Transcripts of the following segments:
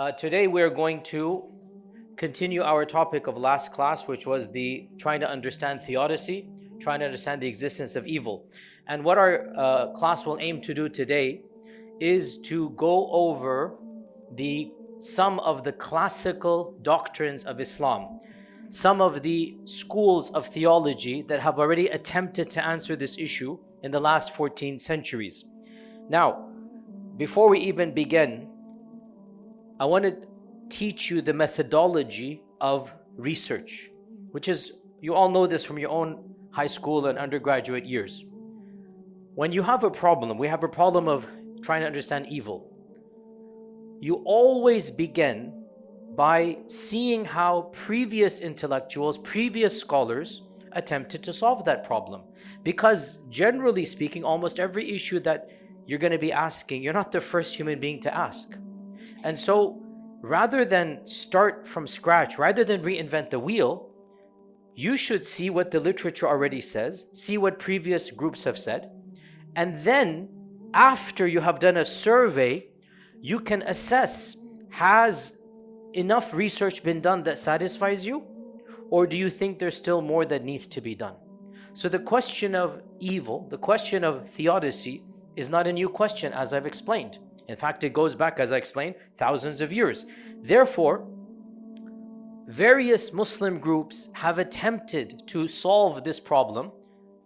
Today we're going to continue our topic of last class, which was trying to understand theodicy, trying to understand the existence of evil. And what our class will aim to do today is to go over some of the classical doctrines of Islam, some of the schools of theology that have already attempted to answer this issue in the last 14 centuries. Now, before we even begin, I want to teach you the methodology of research, which is, you all know this from your own high school and undergraduate years. When you have a problem, we have a problem of trying to understand evil, you always begin by seeing how previous intellectuals, previous scholars attempted to solve that problem. Because generally speaking, almost every issue that you're going to be asking, you're not the first human being to ask. And so rather than start from scratch, rather than reinvent the wheel, you should see what the literature already says, see what previous groups have said, and then after you have done a survey, you can assess, has enough research been done that satisfies you? Or do you think there's still more that needs to be done? So the question of evil, the question of theodicy, is not a new question, as I've explained. In fact, it goes back, as I explained, thousands of years. Therefore, various Muslim groups have attempted to solve this problem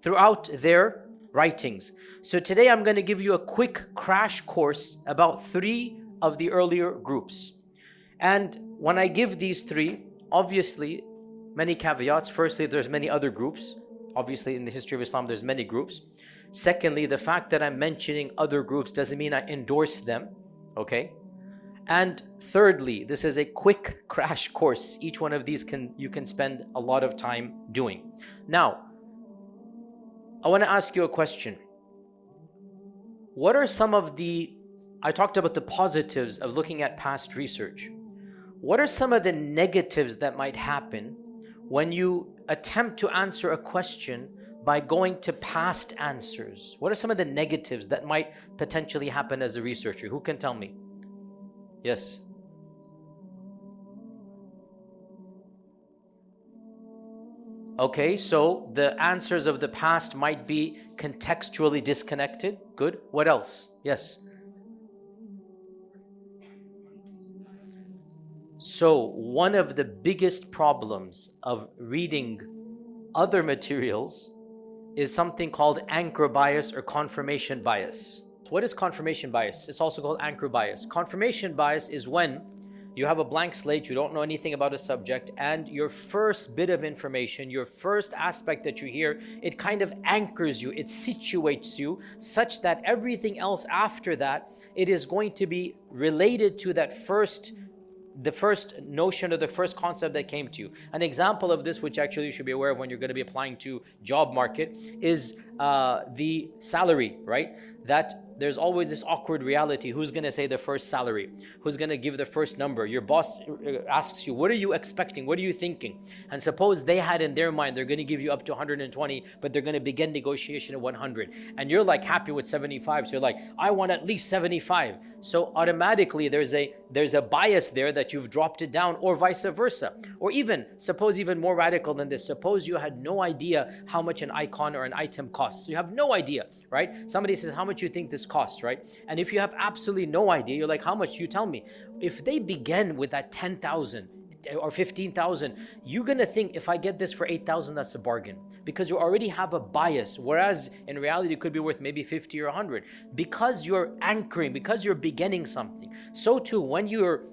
throughout their writings. So today I'm going to give you a quick crash course about 3 of the earlier groups. And when I give these 3, obviously, many caveats. Firstly, there's many other groups. Obviously, in the history of Islam, there's many groups. Secondly, the fact that I'm mentioning other groups doesn't mean I endorse them, okay? And thirdly, this is a quick crash course. Each one of these you can spend a lot of time doing. Now, I want to ask you a question. What are some of I talked about the positives of looking at past research. What are some of the negatives that might happen when you attempt to answer a question by going to past answers? What are some of the negatives that might potentially happen as a researcher? Who can tell me? Yes. Okay, so the answers of the past might be contextually disconnected. Good. What else? Yes. So one of the biggest problems of reading other materials is something called anchor bias or confirmation bias. What is confirmation bias? It's also called anchor bias. Confirmation bias is when you have a blank slate, you don't know anything about a subject, and your first bit of information, your first aspect that you hear, it kind of anchors you, it situates you such that everything else after that, it is going to be related to the first notion or the first concept that came to you. An example of this, which actually you should be aware of when you're going to be applying to job market, is the salary, right? That there's always this awkward reality. Who's going to say the first salary? Who's going to give the first number? Your boss asks you, what are you expecting? What are you thinking? And suppose they had in their mind, they're going to give you up to 120, but they're going to begin negotiation at 100. And you're like happy with 75. So you're like, I want at least 75. So automatically there's a bias there that you've dropped it down, or vice versa. Or suppose even more radical than this. Suppose you had no idea how much an icon or an item costs. So you have no idea, right? Somebody says, how much you think this costs, right? And if you have absolutely no idea, you're like, how much? You tell me. If they begin with that 10,000 or 15,000, you're going to think, if I get this for 8,000, that's a bargain, because you already have a bias. Whereas in reality, it could be worth maybe 50 or 100, because you're anchoring, because you're beginning something. So too, when you're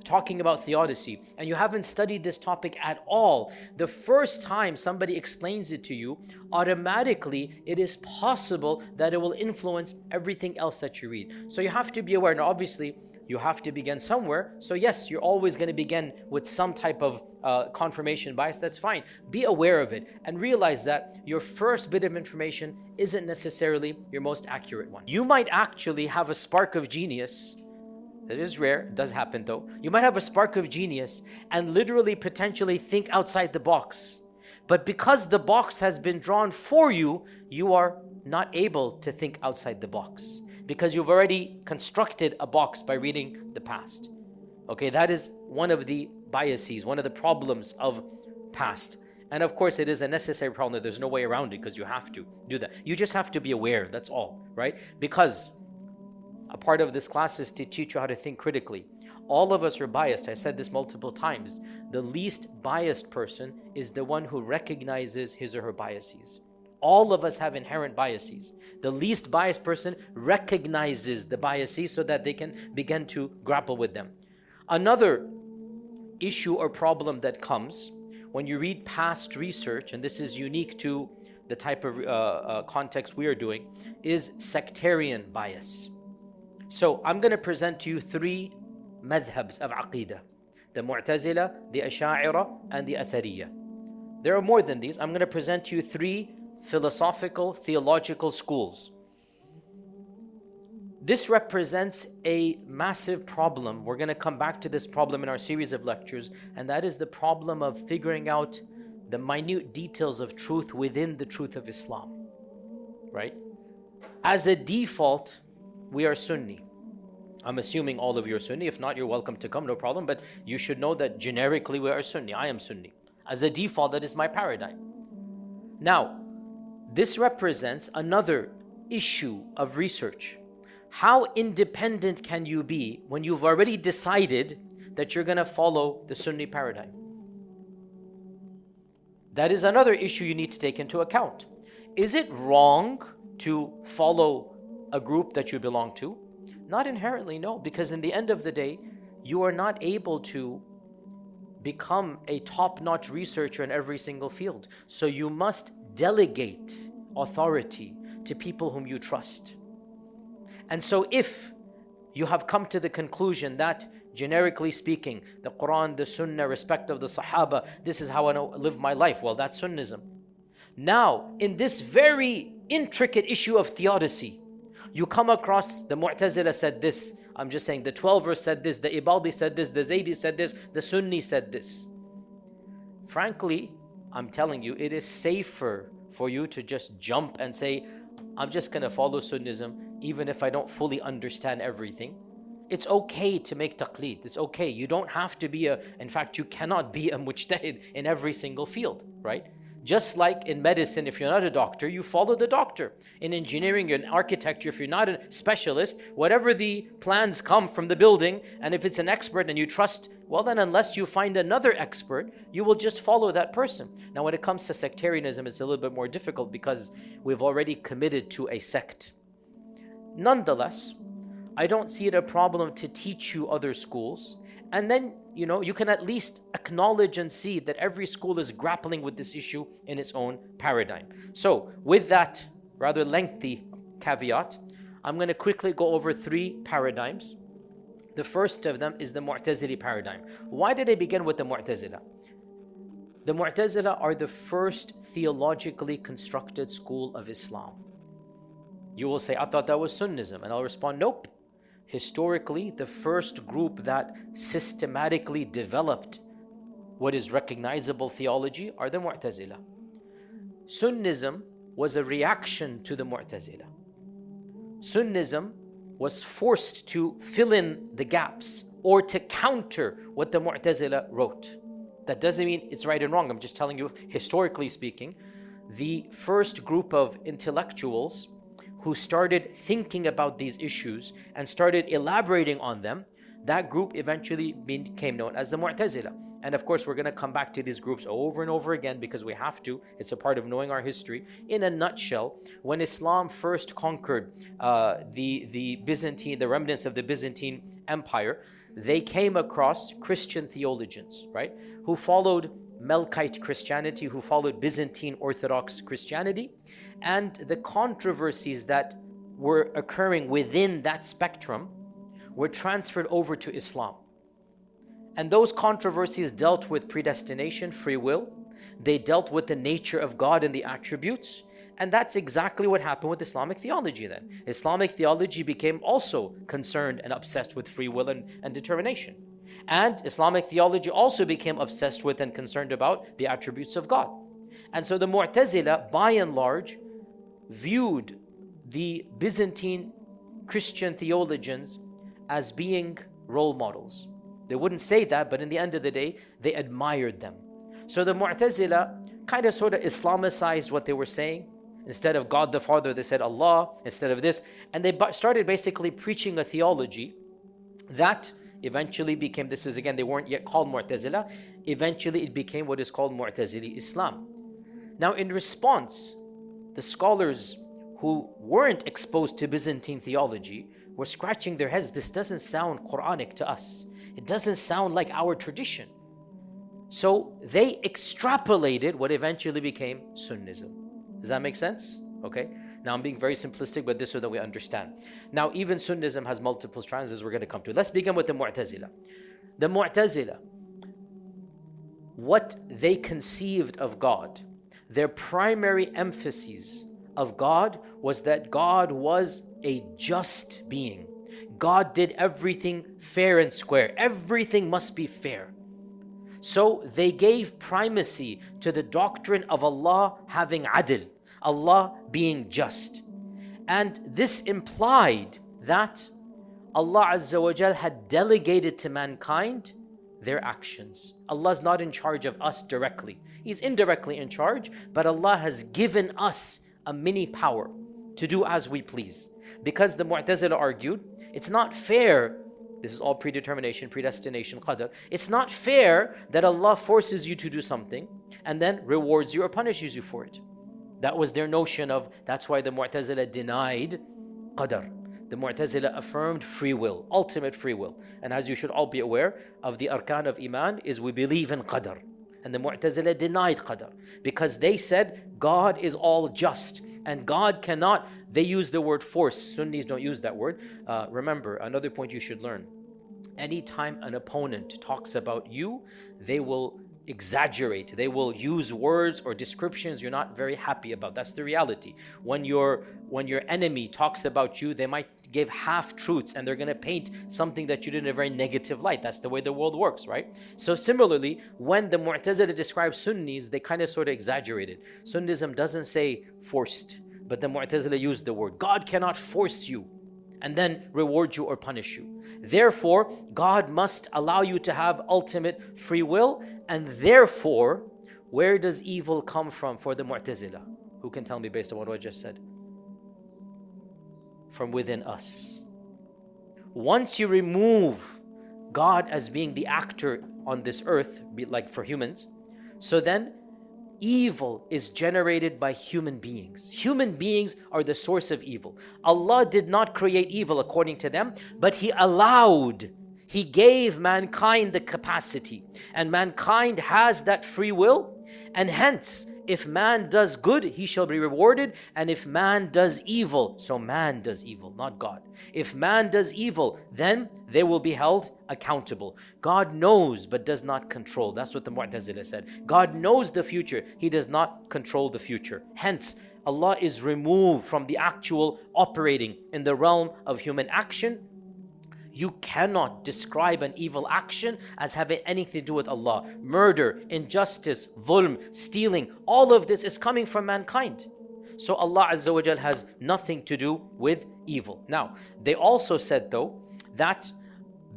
talking about theodicy and you haven't studied this topic at all, the first time somebody explains it to you, automatically it is possible that it will influence everything else that you read. So you have to be aware. Now obviously you have to begin somewhere. So yes, you're always going to begin with some type of confirmation bias. That's fine. Be aware of it and realize that your first bit of information isn't necessarily your most accurate one. You might actually have a spark of genius. That is rare, it does happen though. You might have a spark of genius and literally potentially think outside the box. But because the box has been drawn for you, you are not able to think outside the box, because you've already constructed a box by reading the past. Okay, that is one of the biases, one of the problems of past. And of course, it is a necessary problem. There's no way around it because you have to do that. You just have to be aware, that's all, right? Because a part of this class is to teach you how to think critically. All of us are biased. I said this multiple times. The least biased person is the one who recognizes his or her biases. All of us have inherent biases. The least biased person recognizes the biases so that they can begin to grapple with them. Another issue or problem that comes when you read past research, and this is unique to the type of context we are doing, is sectarian bias. So I'm going to present to you three madhabs of aqeedah: the Mu'tazila, the Asha'ira, and the Athariyya. There are more than these. I'm going to present to you three philosophical, theological schools. This represents a massive problem. We're going to come back to this problem in our series of lectures, and that is the problem of figuring out the minute details of truth within the truth of Islam, right? As a default, we are Sunni. I'm assuming all of you are Sunni. If not, you're welcome to come, no problem. But you should know that generically we are Sunni. I am Sunni. As a default, that is my paradigm. Now, this represents another issue of research. How independent can you be when you've already decided that you're going to follow the Sunni paradigm? That is another issue you need to take into account. Is it wrong to follow a group that you belong to? Not inherently, no, because in the end of the day, you are not able to become a top-notch researcher in every single field. So you must delegate authority to people whom you trust. And so if you have come to the conclusion that, generically speaking, the Quran, the Sunnah, respect of the Sahaba, this is how I live my life, well, that's Sunnism. Now, in this very intricate issue of theodicy, you come across the Mu'tazila said this, I'm just saying the 12ers said this, the Ibadi said this, the Zaydi said this, the Sunni said this. Frankly, I'm telling you, it is safer for you to just jump and say, I'm just going to follow Sunnism, even if I don't fully understand everything. It's okay to make taqleed. It's okay. You don't have to be in fact, you cannot be a mujtahid in every single field, right? Just like in medicine, if you're not a doctor, you follow the doctor. In engineering, in architecture, if you're not a specialist, whatever the plans come from the building, and if it's an expert and you trust, well then unless you find another expert, you will just follow that person. Now when it comes to sectarianism, it's a little bit more difficult because we've already committed to a sect. Nonetheless, I don't see it a problem to teach you other schools, and then you can at least acknowledge and see that every school is grappling with this issue in its own paradigm. So with that rather lengthy caveat, I'm going to quickly go over three paradigms. The first of them is the Mu'tazili paradigm. Why did I begin with the Mu'tazila? The Mu'tazila are the first theologically constructed school of Islam. You will say, I thought that was Sunnism, and I'll respond, nope. Historically, the first group that systematically developed what is recognizable theology are the Mu'tazila. Sunnism was a reaction to the Mu'tazila. Sunnism was forced to fill in the gaps or to counter what the Mu'tazila wrote. That doesn't mean it's right and wrong. I'm just telling you, historically speaking, the first group of intellectuals who started thinking about these issues and started elaborating on them, that group eventually became known as the Mu'tazila. And of course, we're going to come back to these groups over and over again because we have to. It's a part of knowing our history. In a nutshell, when Islam first conquered the remnants of the Byzantine Empire, they came across Christian theologians, right, who followed Melkite Christianity, who followed Byzantine Orthodox Christianity, and the controversies that were occurring within that spectrum were transferred over to Islam. And those controversies dealt with predestination, free will. They dealt with the nature of God and the attributes. And that's exactly what happened with Islamic theology then. Islamic theology became also concerned and obsessed with free will and determination. And Islamic theology also became obsessed with and concerned about the attributes of God. And so the Mu'tazila, by and large, viewed the Byzantine Christian theologians as being role models. They wouldn't say that, but in the end of the day, they admired them. So the Mu'tazila kind of sort of Islamicized what they were saying. Instead of God the Father, they said Allah, instead of this. And they started basically preaching a theology that eventually became, this is again, they weren't yet called Mu'tazila. Eventually it became what is called Mu'tazili Islam. Now in response, the scholars who weren't exposed to Byzantine theology were scratching their heads. This doesn't sound Quranic to us. It doesn't sound like our tradition. So they extrapolated what eventually became Sunnism. Does that make sense? Okay. Now I'm being very simplistic, but this so that we understand. Now even Sunnism has multiple strands, as we're going to come to. Let's begin with the Mu'tazila. The Mu'tazila, what they conceived of God, their primary emphasis of God was that God was a just being. God did everything fair and square. Everything must be fair. So they gave primacy to the doctrine of Allah having adl, Allah being just. And this implied that Allah Azza wa Jal had delegated to mankind their actions. Allah is not in charge of us directly. He's indirectly in charge, but Allah has given us a mini power to do as we please. Because the Mu'tazila argued, it's not fair. This is all predetermination, predestination, qadr. It's not fair that Allah forces you to do something and then rewards you or punishes you for it. That was their notion of, that's why the Mu'tazila denied qadr. The Mu'tazila affirmed free will, ultimate free will. And as you should all be aware of the arkan of Iman is we believe in qadr. And the Mu'tazila denied qadr because they said God is all just and God cannot, they use the word force. Sunnis don't use that word. Remember, another point you should learn. Anytime an opponent talks about you, they will exaggerate. They will use words or descriptions you're not very happy about. That's the reality. When your enemy talks about you, they might give half-truths and they're going to paint something that you did in a very negative light. That's the way the world works, right? So similarly, when the Mu'tazila describes Sunnis, they kind of sort of exaggerated. Sunnism doesn't say forced, but the Mu'tazila used the word. God cannot force you and then reward you or punish you. Therefore, God must allow you to have ultimate free will, and therefore, where does evil come from for the Mu'tazila? Who can tell me based on what I just said? From within us. Once you remove God as being the actor on this earth, like for humans, so then evil is generated by human beings. Human beings are the source of evil. Allah did not create evil according to them, but He allowed, He gave mankind the capacity. And mankind has that free will. And hence, if man does good, he shall be rewarded. And if man does evil, so man does evil, not God. If man does evil, then they will be held accountable. God knows but does not control. That's what the Mu'tazila said. God knows the future. He does not control the future. Hence, Allah is removed from the actual operating in the realm of human action. You cannot describe an evil action as having anything to do with Allah. Murder, injustice, dhulm, stealing, all of this is coming from mankind. So Allah Azza wa Jal has nothing to do with evil. Now, they also said though, that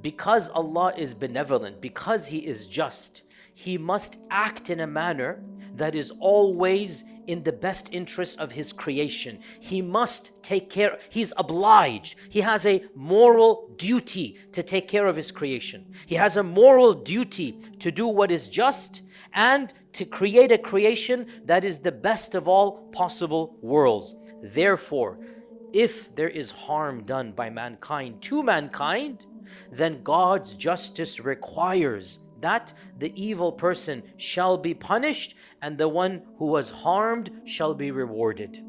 because Allah is benevolent, because He is just, He must act in a manner that is always in the best interest of His creation. He must take care, He's obliged. He has a moral duty to take care of His creation. He has a moral duty to do what is just and to create a creation that is the best of all possible worlds. Therefore, if there is harm done by mankind to mankind, then God's justice requires that the evil person shall be punished and the one who was harmed shall be rewarded.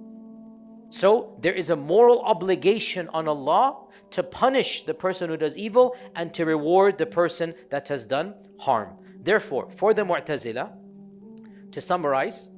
So there is a moral obligation on Allah to punish the person who does evil and to reward the person that has done harm. Therefore, for the Mu'tazila, to summarize,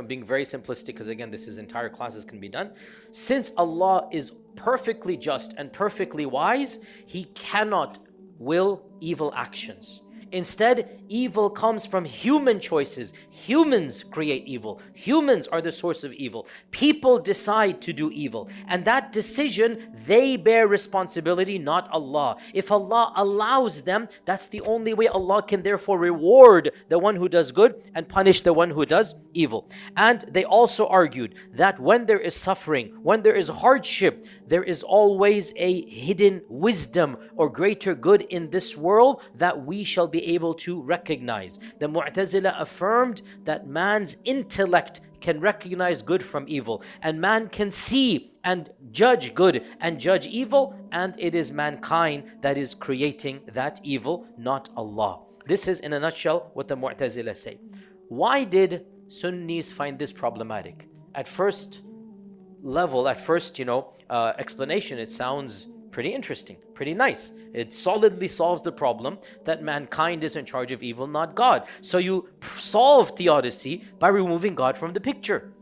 being very simplistic, because again, this is entire classes can be done. Since Allah is perfectly just and perfectly wise, He cannot will evil actions. Instead, evil comes from human choices. Humans create evil. Humans are the source of evil. People decide to do evil. And that decision, they bear responsibility, not Allah. If Allah allows them, that's the only way Allah can therefore reward the one who does good and punish the one who does evil. And they also argued that when there is suffering, when there is hardship, there is always a hidden wisdom or greater good in this world that we shall be able to recognize. The Mu'tazila affirmed that man's intellect can recognize good from evil, and man can see and judge good and judge evil, and it is mankind that is creating that evil, not Allah. This is in a nutshell what the Mu'tazila say. Why did Sunnis find this problematic? At first level, explanation, it sounds pretty interesting, pretty nice. It solidly solves the problem that mankind is in charge of evil, not God. So you solve theodicy by removing God from the picture.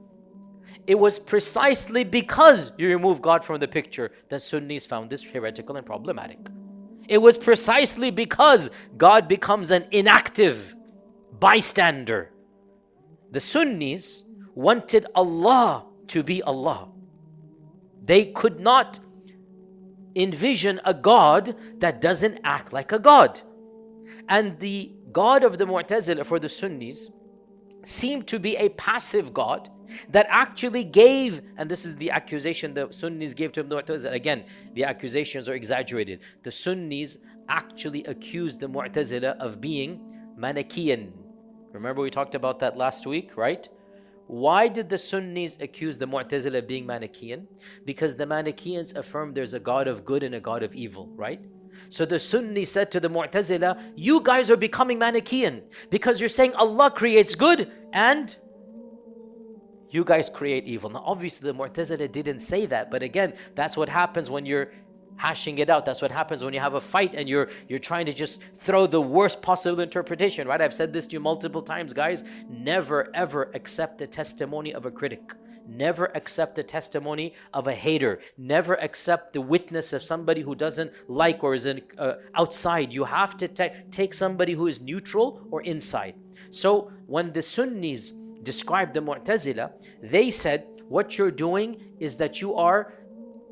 It was precisely because you remove God from the picture that Sunnis found this heretical and problematic. It was precisely because God becomes an inactive bystander. The Sunnis wanted Allah to be Allah. They could not envision a God that doesn't act like a God. And the God of the Mu'tazila for the Sunnis seemed to be a passive God that actually gave, and this is the accusation the Sunnis gave to the Mu'tazila. Again, the accusations are exaggerated. The Sunnis actually accused the Mu'tazila of being Manichaean. Remember we talked about that last week, right? Why did the Sunnis accuse the Mu'tazila of being Manichaean? Because the Manichaeans affirmed there's a God of good and a God of evil, right? So the Sunni said to the Mu'tazila, you guys are becoming Manichaean because you're saying Allah creates good and you guys create evil. Now obviously the Mu'tazila didn't say that, but again, that's what happens when you're hashing it out. That's what happens when you have a fight and you're trying to just throw the worst possible interpretation, right? I've said this to you multiple times, guys. Never ever accept the testimony of a critic. Never accept the testimony of a hater. Never accept the witness of somebody who doesn't like or is outside. You have to take somebody who is neutral or inside. So when the Sunnis described the Mu'tazila, they said what you're doing is that you are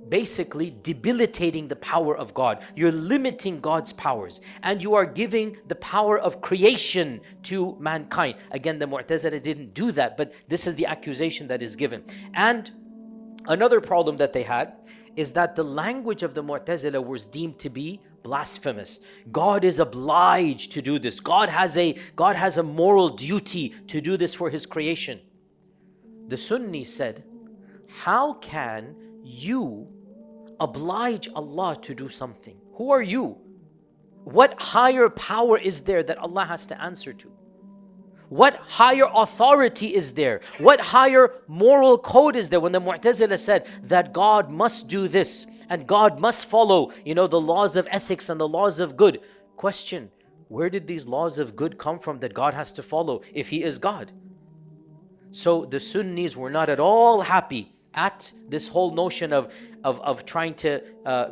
basically debilitating the power of God. You're limiting God's powers and you are giving the power of creation to mankind. Again, the Mu'tazila didn't do that, but this is the accusation that is given. And another problem that they had is that the language of the Mu'tazila was deemed to be blasphemous. God is obliged to do this. God has a moral duty to do this for His creation. The Sunnis said, how can you oblige Allah to do something? Who are you? What higher power is there that Allah has to answer to? What higher authority is there? What higher moral code is there? When the Mu'tazila said that God must do this and God must follow, the laws of ethics and the laws of good. Question, where did these laws of good come from that God has to follow if He is God? So the Sunnis were not at all happy at this whole notion of trying to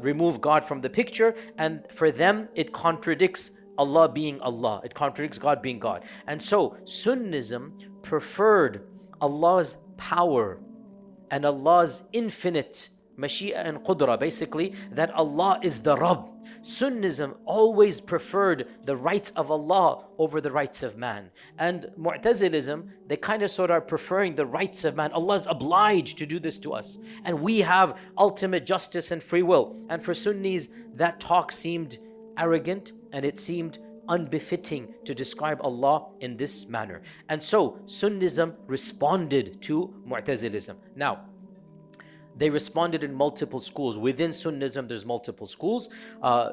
remove God from the picture, and for them it contradicts Allah being Allah. It contradicts God being God. And so Sunnism preferred Allah's power and Allah's infinite Mashi'a and Qudra, basically that Allah is the Rabb. Sunnism always preferred the rights of Allah over the rights of man. And Mu'tazilism, they kind of sort of are preferring the rights of man. Allah is obliged to do this to us. And we have ultimate justice and free will. And for Sunnis, that talk seemed arrogant and it seemed unbefitting to describe Allah in this manner. And so Sunnism responded to Mu'tazilism. Now, they responded in multiple schools. Within Sunnism, there's multiple schools.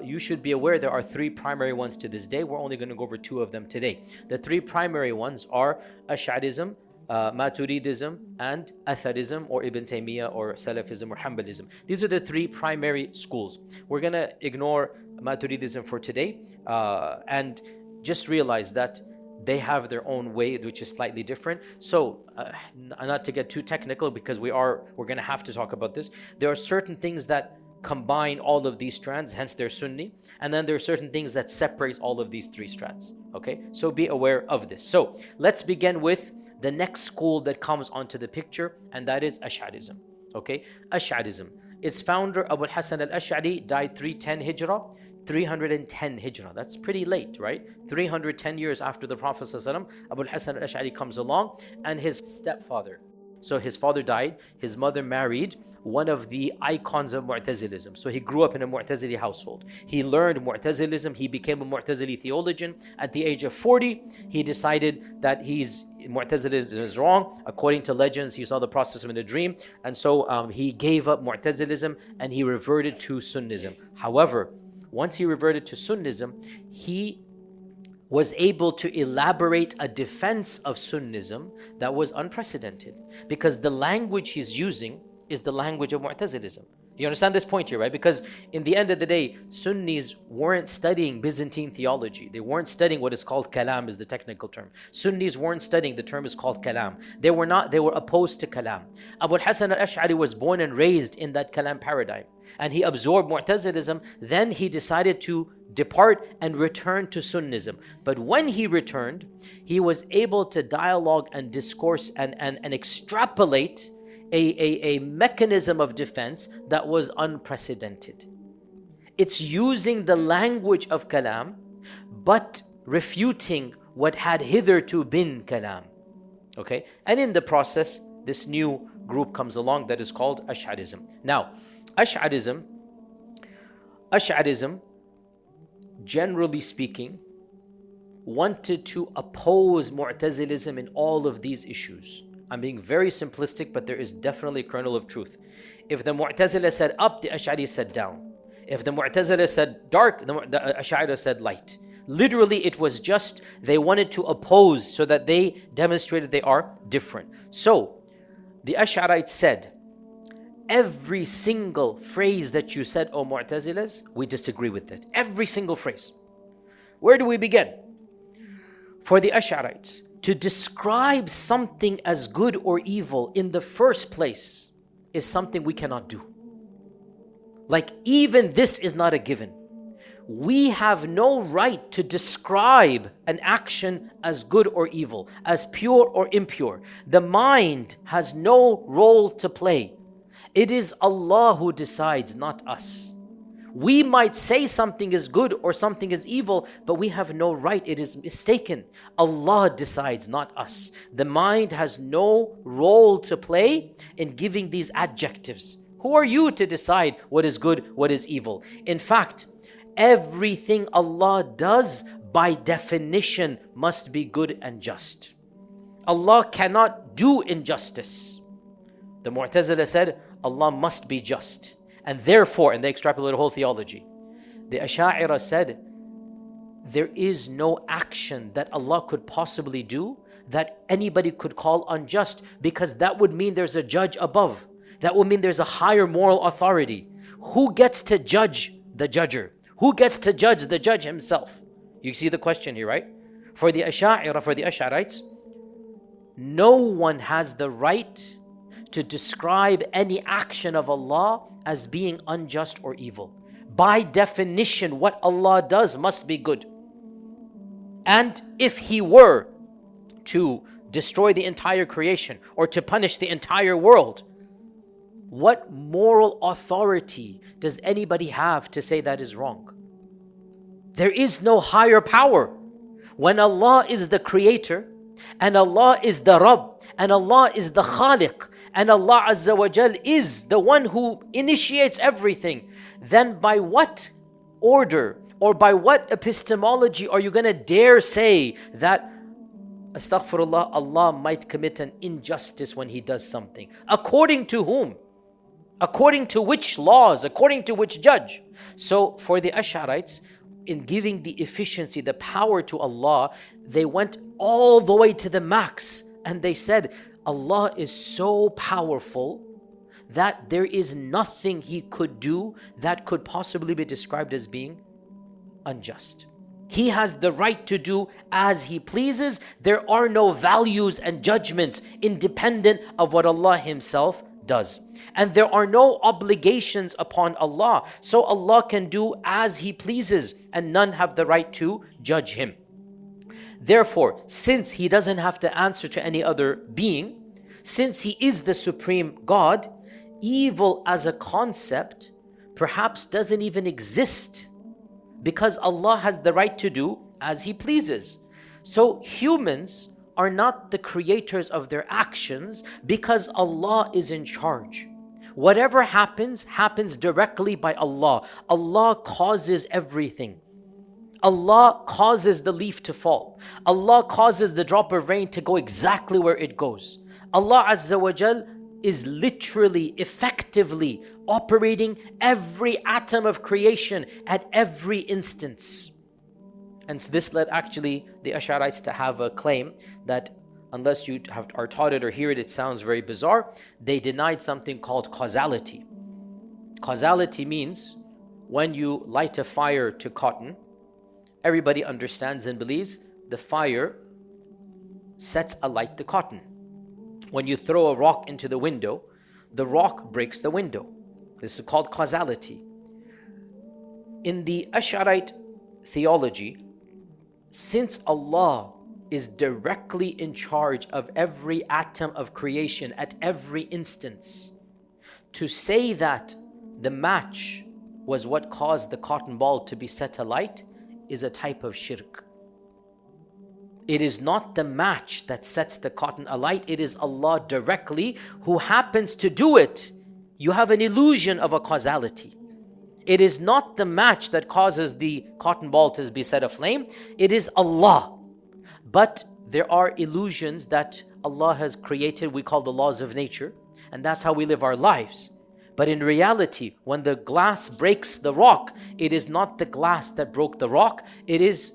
You should be aware there are three primary ones to this day. We're only going to go over two of them today. The three primary ones are Ash'arism, Maturidism, and Atharism, or Ibn Taymiyyah, or Salafism, or Hanbalism. These are the three primary schools. We're going to ignore Maturidism for today and just realize that they have their own way, which is slightly different. So, not to get too technical, because we're going to have to talk about this. There are certain things that combine all of these strands, hence they're Sunni. And then there are certain things that separate all of these three strands. Okay, so be aware of this. So let's begin with the next school that comes onto the picture, and that is Ash'arism. Okay, Ash'arism. Its founder, Abu al-Hasan al-Ash'ari, died 310 Hijrah, 310 Hijrah. That's pretty late, right? 310 years after the Prophet ﷺ, Abu al-Hasan al-Ash'ari comes along, and his stepfather. So his father died, his mother married one of the icons of Mu'tazilism. So he grew up in a Mu'tazili household. He learned Mu'tazilism, he became a Mu'tazili theologian. At the age of 40, he decided that Mu'tazilism is wrong. According to legends, he saw the process in a dream. And so he gave up Mu'tazilism and he reverted to Sunnism. However, once he reverted to Sunnism, he was able to elaborate a defense of Sunnism that was unprecedented, because the language he's using is the language of Mu'tazilism. You understand this point here, right? Because in the end of the day, Sunnis weren't studying Byzantine theology. They weren't studying what is called kalam, is the technical term. Sunnis weren't studying, the term is called kalam. They were opposed to kalam. Abu al-Hasan al-Ash'ari was born and raised in that kalam paradigm. And he absorbed Mu'tazilism. Then he decided to depart and return to Sunnism. But when he returned, he was able to dialogue and discourse and extrapolate a mechanism of defense that was unprecedented. It's using the language of kalam, but refuting what had hitherto been kalam. Okay? And in the process, this new group comes along that is called Ash'arism. Now, Ash'arism, generally speaking, wanted to oppose Mu'tazilism in all of these issues. I'm being very simplistic, but there is definitely a kernel of truth. If the Mu'tazila said up, the Ash'ari said down. If the Mu'tazila said dark, the Ash'ari said light. Literally, it was just they wanted to oppose so that they demonstrated they are different. So, the Ash'arites said, every single phrase that you said, O Mu'tazilas, we disagree with it. Every single phrase. Where do we begin? For the Ash'arites, to describe something as good or evil in the first place is something we cannot do. Like, even this is not a given. We have no right to describe an action as good or evil, as pure or impure. The mind has no role to play. It is Allah who decides, not us. We might say something is good or something is evil, but we have no right. It is mistaken. Allah decides, not us. The mind has no role to play in giving these adjectives. Who are you to decide what is good, what is evil? In fact, everything Allah does by definition must be good and just. Allah cannot do injustice. The Mu'tazila said, Allah must be just. And therefore, and they extrapolated a whole theology. The Ash'ari said, there is no action that Allah could possibly do that anybody could call unjust, because that would mean there's a judge above. That would mean there's a higher moral authority. Who gets to judge the judger? Who gets to judge the judge himself? You see the question here, right? For the Ash'arites, no one has the right to describe any action of Allah as being unjust or evil. By definition, what Allah does must be good. And if He were to destroy the entire creation or to punish the entire world, what moral authority does anybody have to say that is wrong? There is no higher power. When Allah is the creator, and Allah is the Rabb, and Allah is the Khaliq, and Allah Azza wa Jal is the one who initiates everything, then by what order or by what epistemology are you going to dare say that, astaghfirullah, Allah might commit an injustice when He does something? According to whom? According to which laws? According to which judge? So for the Ash'arites, in giving the efficiency, the power to Allah, they went all the way to the max, and they said, Allah is so powerful that there is nothing He could do that could possibly be described as being unjust. He has the right to do as He pleases. There are no values and judgments independent of what Allah Himself does. And there are no obligations upon Allah. So Allah can do as He pleases, and none have the right to judge Him. Therefore, since He doesn't have to answer to any other being, since He is the supreme God, evil as a concept perhaps doesn't even exist, because Allah has the right to do as He pleases. So humans are not the creators of their actions, because Allah is in charge. Whatever happens, happens directly by Allah. Allah causes everything. Allah causes the leaf to fall. Allah causes the drop of rain to go exactly where it goes. Allah Azza wa Jal is literally, effectively operating every atom of creation at every instance. And so this led actually the Ash'arites to have a claim that unless you are taught it or hear it, it sounds very bizarre. They denied something called causality. Causality means when you light a fire to cotton, everybody understands and believes the fire sets alight the cotton. When you throw a rock into the window, the rock breaks the window. This is called causality. In the Ash'arite theology, since Allah is directly in charge of every atom of creation at every instance, to say that the match was what caused the cotton ball to be set alight is a type of shirk. It is not the match that sets the cotton alight, it is Allah directly who happens to do it. You have an illusion of a causality. It is not the match that causes the cotton ball to be set aflame, it is Allah. But there are illusions that Allah has created, we call the laws of nature, and that's how we live our lives. But in reality, when the glass breaks the rock, it is not the glass that broke the rock, it is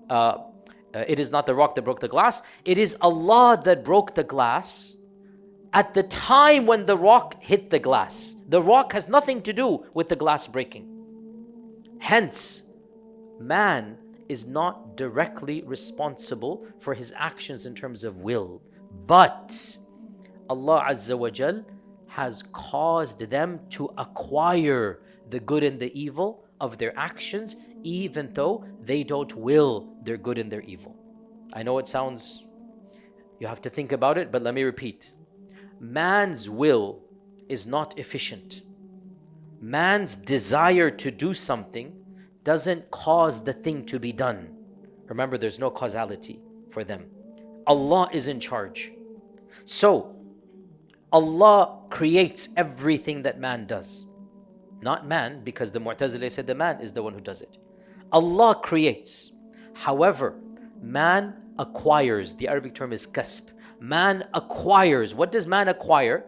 not the rock that broke the glass, it is Allah that broke the glass at the time when the rock hit the glass. The rock has nothing to do with the glass breaking. Hence, man is not directly responsible for his actions in terms of will. But Allah Azza wa Jal has caused them to acquire the good and the evil of their actions, even though they don't will their good and their evil. I know it sounds, you have to think about it, but let me repeat. Man's will is not efficient. Man's desire to do something doesn't cause the thing to be done. Remember, there's no causality for them. Allah is in charge. So, Allah creates everything that man does. Not man, because the Mu'tazila said the man is the one who does it. Allah creates. However, man acquires. The Arabic term is kasb. Man acquires. What does man acquire?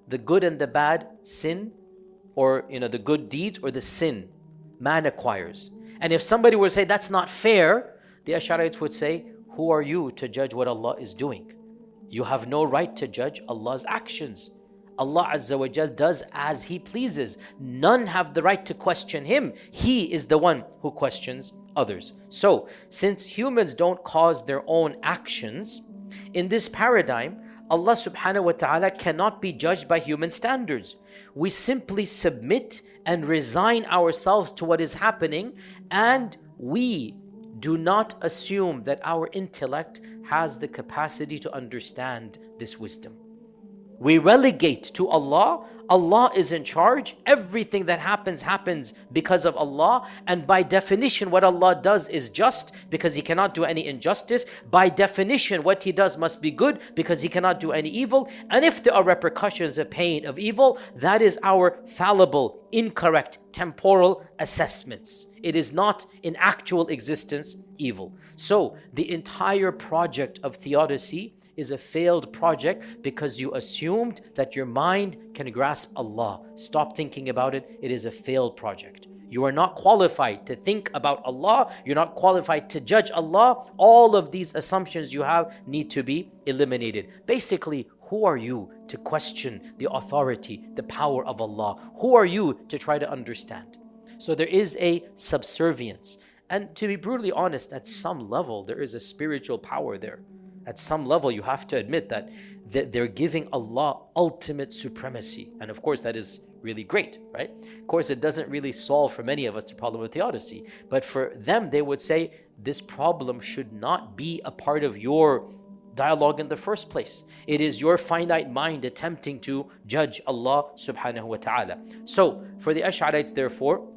The good and the bad sin, or the good deeds or the sin. Man acquires. And if somebody were to say that's not fair, the Ash'arites would say, who are you to judge what Allah is doing? You have no right to judge Allah's actions. Allah Azza wa Jal does as He pleases. None have the right to question Him. He is the one who questions others. So, since humans don't cause their own actions, in this paradigm, Allah subhanahu wa ta'ala cannot be judged by human standards. We simply submit and resign ourselves to what is happening, and we do not assume that our intellect has the capacity to understand this wisdom. We relegate to Allah. Allah is in charge. Everything that happens, happens because of Allah. And by definition, what Allah does is just, because He cannot do any injustice. By definition, what He does must be good, because He cannot do any evil. And if there are repercussions of pain, of evil, that is our fallible, incorrect, temporal assessments. It is not in actual existence evil. So, the entire project of theodicy is a failed project because you assumed that your mind can grasp Allah. Stop thinking about it. It is a failed project. You are not qualified to think about Allah. You're not qualified to judge Allah. All of these assumptions you have need to be eliminated. Basically, who are you to question the authority, the power of Allah? Who are you to try to understand? So there is a subservience. And to be brutally honest, at some level, there is a spiritual power there. at some level you have to admit that they're giving Allah ultimate supremacy. And of course that is really great, right? Of course it doesn't really solve for many of us the problem of theodicy, but for them they would say this problem should not be a part of your dialogue in the first place. It is your finite mind attempting to judge Allah subhanahu wa ta'ala. So for the Ash'arites, therefore,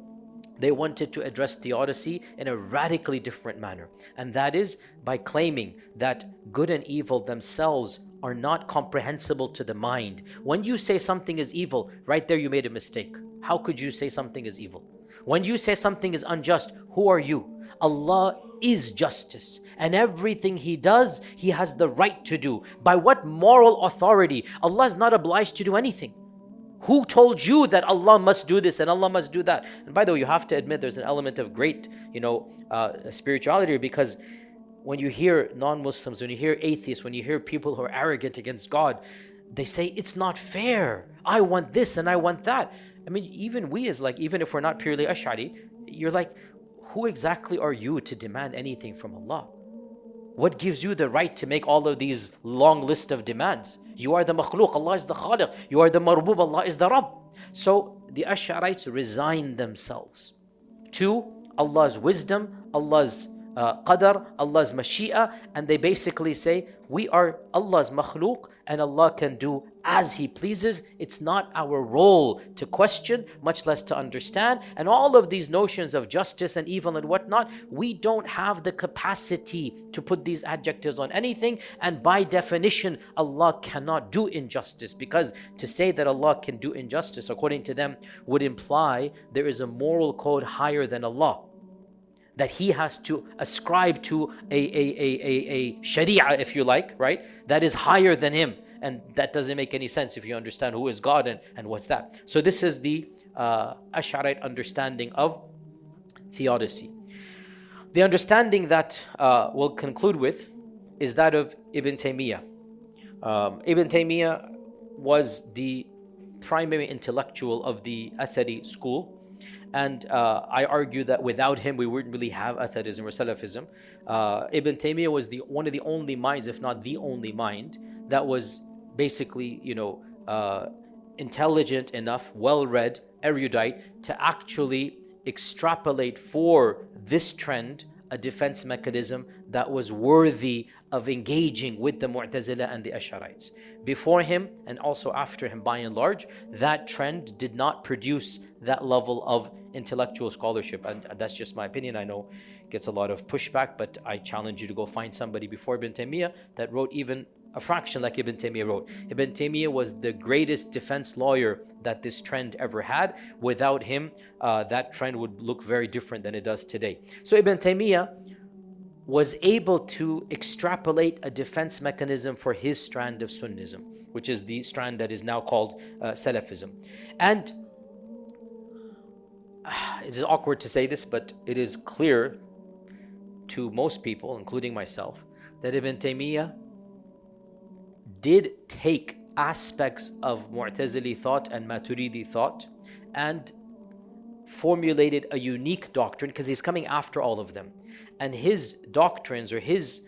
they wanted to address theodicy in a radically different manner, and that is by claiming that good and evil themselves are not comprehensible to the mind. When you say something is evil, right there you made a mistake. How could you say something is evil? When you say something is unjust, who are you? Allah is justice, and everything He does, He has the right to do. By what moral authority? Allah is not obliged to do anything. Who told you that Allah must do this and Allah must do that? And by the way, you have to admit there's an element of great, spirituality, because when you hear non-Muslims, when you hear atheists, when you hear people who are arrogant against God, they say it's not fair. I want this and I want that. I mean, even we even if we're not purely Ash'ari, you're like, who exactly are you to demand anything from Allah? What gives you the right to make all of these long list of demands? You are the makhluk, Allah is the khaliq. You are the marbub, Allah is the Rabb. So the Ash'arites resign themselves to Allah's wisdom, Allah's qadar, Allah's mashi'a, and they basically say, we are Allah's makhluk and Allah can do as He pleases. It's not our role to question, much less to understand. And all of these notions of justice and evil and whatnot, we don't have the capacity to put these adjectives on anything. And by definition, Allah cannot do injustice, because to say that Allah can do injustice, according to them, would imply there is a moral code higher than Allah, that He has to ascribe to a sharia, if you like, right? That is higher than Him. And that doesn't make any sense if you understand who is God and what's that. So this is the Ash'arite understanding of theodicy. The understanding that we'll conclude with is that of Ibn Taymiyyah. Ibn Taymiyyah was the primary intellectual of the Athari school. And I argue that without him, we wouldn't really have Atharism or Salafism. Ibn Taymiyyah was one of the only minds, if not the only mind, that was basically, intelligent enough, well-read, erudite, to actually extrapolate for this trend a defense mechanism that was worthy of engaging with the Mu'tazila and the Ash'arites. Before him and also after him, by and large, that trend did not produce that level of intellectual scholarship. And that's just my opinion. I know it gets a lot of pushback, but I challenge you to go find somebody before Ibn Taymiyyah that wrote even a fraction like Ibn Taymiyyah wrote. Ibn Taymiyyah was the greatest defense lawyer that this trend ever had. Without him, that trend would look very different than it does today. So Ibn Taymiyyah was able to extrapolate a defense mechanism for his strand of Sunnism, which is the strand that is now called Salafism. And it is awkward to say this, but it is clear to most people, including myself, that Ibn Taymiyyah did take aspects of Mu'tazili thought and Maturidi thought and formulated a unique doctrine, because he's coming after all of them. And his doctrines or his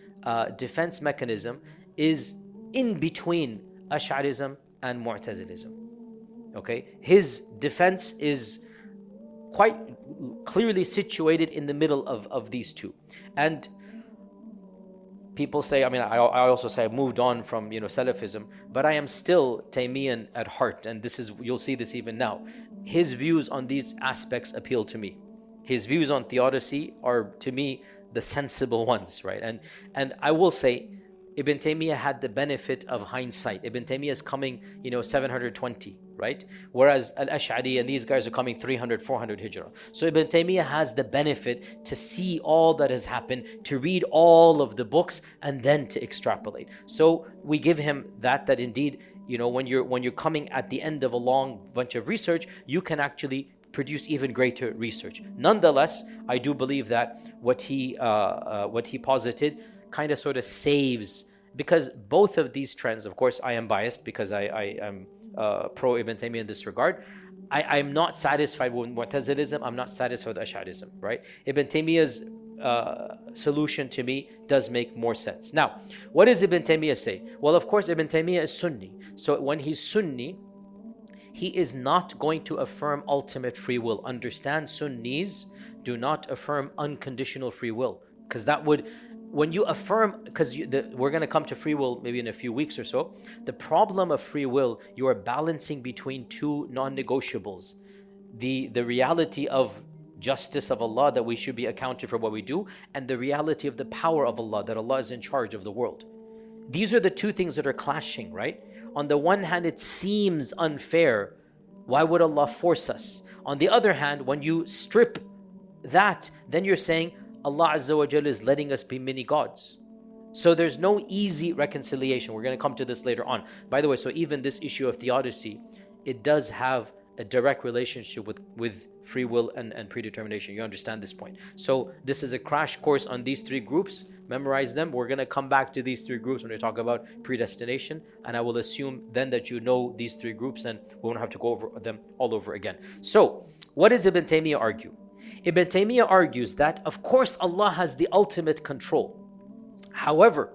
defense mechanism is in between Ash'arism and Mu'tazilism. Okay? His defense is quite clearly situated in the middle of these two. And people say, I also say I've moved on from Salafism, but I am still Taymiyyan at heart, and you'll see this even now. His views on these aspects appeal to me. His views on theodicy are, to me, the sensible ones, right? And I will say, Ibn Taymiyyah had the benefit of hindsight. Ibn Taymiyyah is coming, 720, right? Whereas Al-Ash'ari and these guys are coming 300, 400 Hijrah. So Ibn Taymiyyah has the benefit to see all that has happened, to read all of the books, and then to extrapolate. So we give him that indeed, when you're coming at the end of a long bunch of research, you can actually produce even greater research. Nonetheless, I do believe that what he posited kind of sort of saves, because both of these trends, of course I am biased because I am pro Ibn Taymiyyah in this regard. I'm not satisfied with Mu'tazilism, I'm not satisfied with Ash'arism, right? Ibn Taymiyyah's solution to me does make more sense. Now, what does Ibn Taymiyyah say? Well, of course, Ibn Taymiyyah is Sunni. So when he's Sunni, he is not going to affirm ultimate free will. Understand, Sunnis do not affirm unconditional free will. Because that would, when you affirm, because we're going to come to free will maybe in a few weeks or so. The problem of free will, you are balancing between two non-negotiables. The reality of justice of Allah, that we should be accounted for what we do, and the reality of the power of Allah, that Allah is in charge of the world. These are the two things that are clashing, right? On the one hand, it seems unfair. Why would Allah force us? On the other hand, when you strip that, then you're saying Allah Azza wa Jalla is letting us be mini gods. So there's no easy reconciliation. We're going to come to this later on. By the way, so even this issue of theodicy, it does have a direct relationship with free will and predetermination. You understand this point. So this is a crash course on these three groups. Memorize them. We're going to come back to these three groups when we talk about predestination, and I will assume then that you know these three groups and we won't have to go over them all over again. So what does Ibn Taymiyyah argue? Ibn Taymiyyah argues that of course Allah has the ultimate control. However,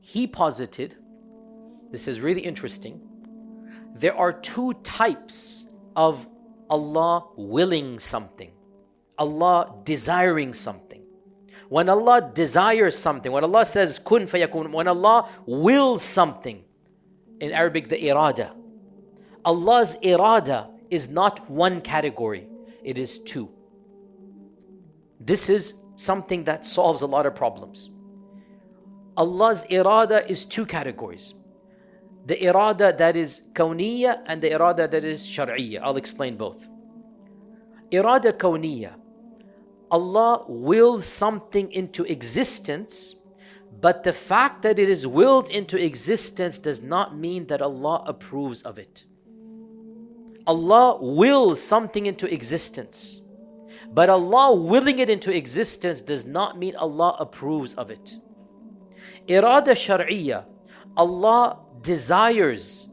he posited, this is really interesting, there are two types of Allah willing something, Allah desiring something. When Allah desires something, when Allah says kun fayakun, when Allah wills something, in Arabic the irada, Allah's irada is not one category, it is two. This is something that solves a lot of problems. Allah's irada is two categories. The irada that is kawniyya and the irada that is shar'iyya. I'll explain both. Irada kawniyya. Allah wills something into existence, but the fact that it is willed into existence does not mean that Allah approves of it. Allah wills something into existence, but Allah willing it into existence does not mean Allah approves of it. Irada shar'iyya. Allah desires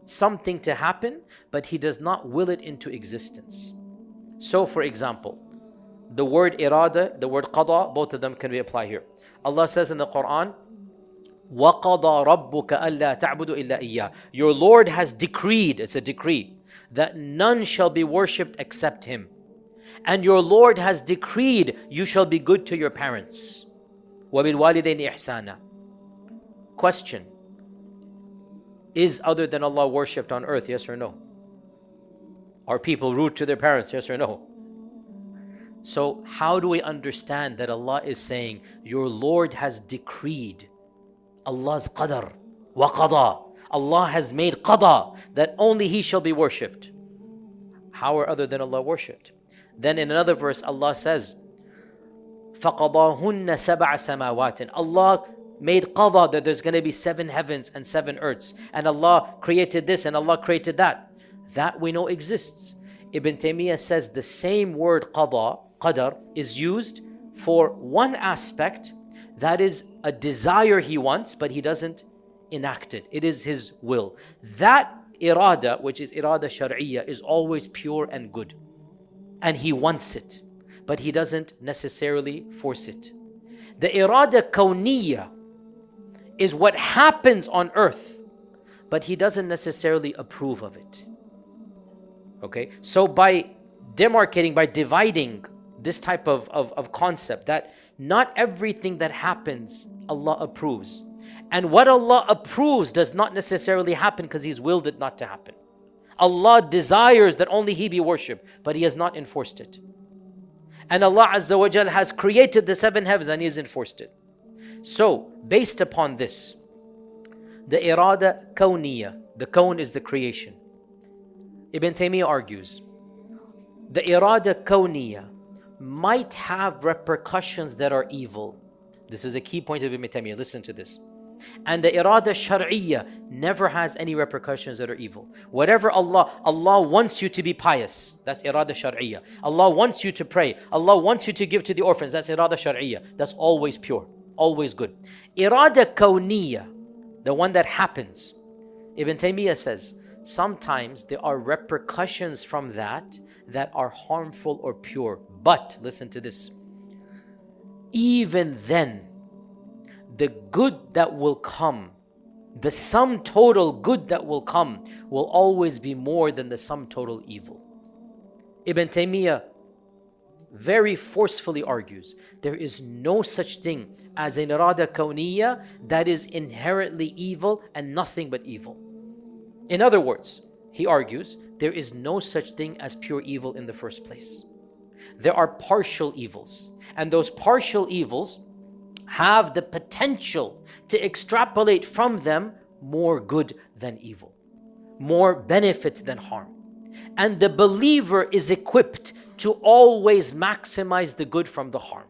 something to happen, but He does not will it into existence. So for example, the word irada, the word qada, both of them can be applied here. Allah says in the Quran, وَقَضَى رَبُّكَ أَلَّا تَعْبُدُ إِلَّا إِيَّاهُ. Your Lord has decreed, it's a decree, that none shall be worshipped except Him. And your Lord has decreed you shall be good to your parents. وَبِالْوَالِدَيْنِ إِحْسَانًا. Question: is other than Allah worshipped on earth? Yes or no? Are people rude to their parents? Yes or no? So how do we understand that Allah is saying your Lord has decreed, Allah's qadar wa qada, Allah has made qada that only He shall be worshipped? How are other than Allah worshipped? Then in another verse Allah says فَقَضَاهُنَّ سَبْعَ سَمَاوَاتٍ. Allah made qada that there's going to be 7 heavens and 7 earths, and Allah created this and Allah created that. That we know exists. Ibn Taymiyyah says the same word qadar is used for one aspect, that is a desire He wants, but He doesn't enact it. It is His will. That irada, which is irada shar'iyya, is always pure and good. And He wants it, but He doesn't necessarily force it. The irada kawniyya is what happens on earth, but He doesn't necessarily approve of it. Okay, so by demarcating, by dividing this type of concept, that not everything that happens Allah approves, and what Allah approves does not necessarily happen because He's willed it not to happen. Allah desires that only He be worshipped, but He has not enforced it. And Allah Azza wa Jal has created the 7 heavens and He has enforced it. So based upon this, the irada kawniyya, the kawn is the creation. Ibn Taymiyyah argues the irada kawniyya might have repercussions that are evil. This is a key point of Ibn Taymiyyah. Listen to this. And the irada shar'iyya never has any repercussions that are evil. Whatever Allah wants you to be pious, that's irada shar'iyya. Allah wants you to pray, Allah wants you to give to the orphans, that's irada shar'iyya. That's always pure, always good. Irada kawniyya, the one that happens, Ibn Taymiyyah says sometimes there are repercussions from that that are harmful or pure. But listen to this, even then, the good that will come, the sum total good that will come, will always be more than the sum total evil. Ibn Taymiyyah very forcefully argues there is no such thing as an irada kawniyya that is inherently evil and nothing but evil. In other words, he argues there is no such thing as pure evil in the first place. There are partial evils, and those partial evils have the potential to extrapolate from them more good than evil, more benefit than harm. And the believer is equipped to always maximize the good from the harm.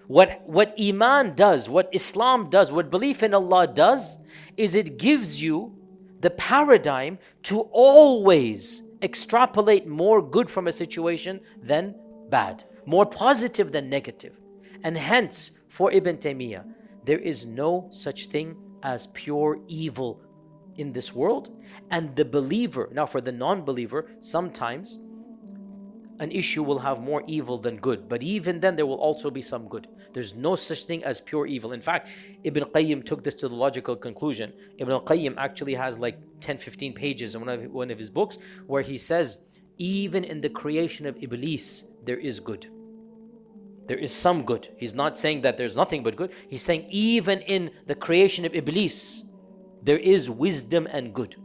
What Iman does, what Islam does, what belief in Allah does, is it gives you the paradigm to always extrapolate more good from a situation than bad, more positive than negative. And hence, for Ibn Taymiyyah, there is no such thing as pure evil in this world. And the believer, now for the non-believer, sometimes an issue will have more evil than good, but even then there will also be some good. There's no such thing as pure evil. In fact, Ibn Qayyim took this to the logical conclusion. Ibn Qayyim actually has like 10-15 pages in one of his books where he says, even in the creation of Iblis, there is good. There is some good. He's not saying that there's nothing but good. He's saying even in the creation of Iblis, there is wisdom and good.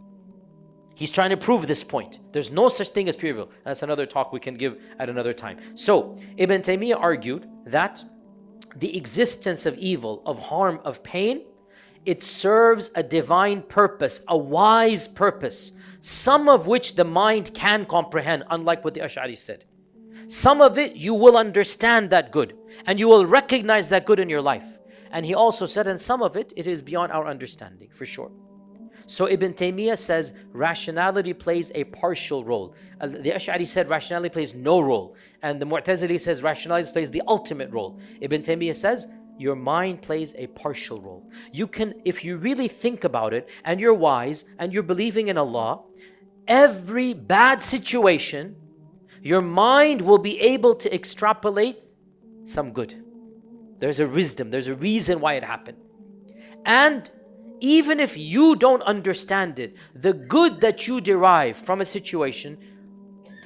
He's trying to prove this point. There's no such thing as pure evil. That's another talk we can give at another time. So, Ibn Taymiyyah argued that the existence of evil, of harm, of pain, it serves a divine purpose, a wise purpose, some of which the mind can comprehend, unlike what the Ash'ari said. Some of it, you will understand that good, and you will recognize that good in your life. And he also said, and some of it, it is beyond our understanding, for sure. So Ibn Taymiyyah says rationality plays a partial role. The Ash'ari said rationality plays no role. And the Mu'tazili says rationality plays the ultimate role. Ibn Taymiyyah says your mind plays a partial role. You can, if you really think about it, and you're wise, and you're believing in Allah, every bad situation, your mind will be able to extrapolate some good. There's a wisdom, there's a reason why it happened. And even if you don't understand it, the good that you derive from a situation,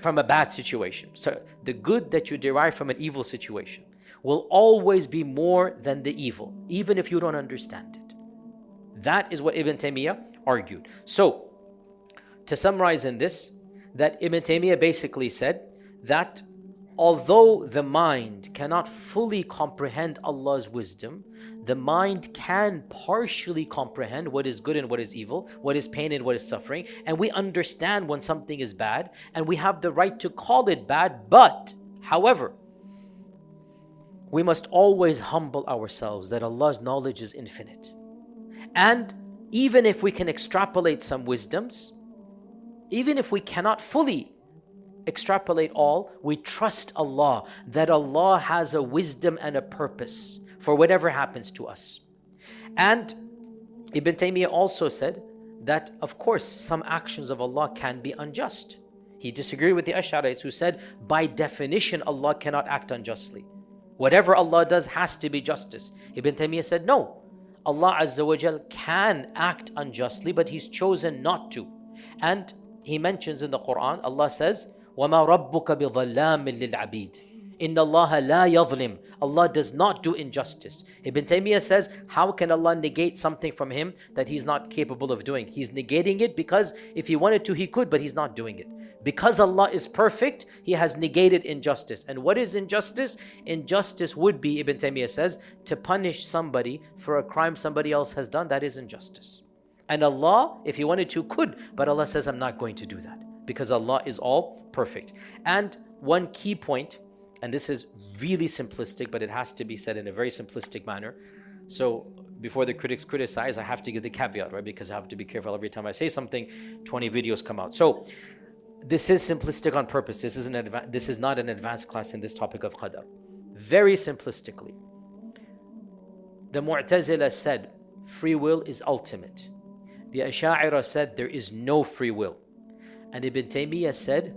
from a bad situation, so the good that you derive from an evil situation will always be more than the evil, even if you don't understand it. That is what Ibn Taymiyyah argued. So, to summarize in this, that Ibn Taymiyyah basically said that although the mind cannot fully comprehend Allah's wisdom, the mind can partially comprehend what is good and what is evil, what is pain and what is suffering, and we understand when something is bad, and we have the right to call it bad. But, however, we must always humble ourselves that Allah's knowledge is infinite. And even if we can extrapolate some wisdoms, even if we cannot fully extrapolate all, we trust Allah that Allah has a wisdom and a purpose for whatever happens to us. And Ibn Taymiyyah also said that, of course, some actions of Allah can be unjust. He disagreed with the Ash'arites who said, by definition, Allah cannot act unjustly. Whatever Allah does has to be justice. Ibn Taymiyyah said, no, Allah Azza wa Jal can act unjustly, but He's chosen not to. And He mentions in the Quran, Allah says, وَمَا رَبُّكَ بِظَلَّامٍ لِلْعَبِيدِ إِنَّ اللَّهَ لَا يَظْلِمُ. Allah does not do injustice. Ibn Taymiyyah says, how can Allah negate something from Him that He's not capable of doing? He's negating it because if He wanted to, He could, but He's not doing it. Because Allah is perfect, He has negated injustice. And what is injustice? Injustice would be, Ibn Taymiyyah says, to punish somebody for a crime somebody else has done. That is injustice. And Allah, if He wanted to, could, but Allah says, I'm not going to do that, because Allah is all perfect. And one key point, and this is really simplistic, but it has to be said in a very simplistic manner. So before the critics criticize, I have to give the caveat, right? Because I have to be careful every time I say something, 20 videos come out. So this is simplistic on purpose. This is not an advanced class in this topic of qadar. Very simplistically, the Mu'tazila said free will is ultimate. The Ash'ari said there is no free will. And Ibn Taymiyyah said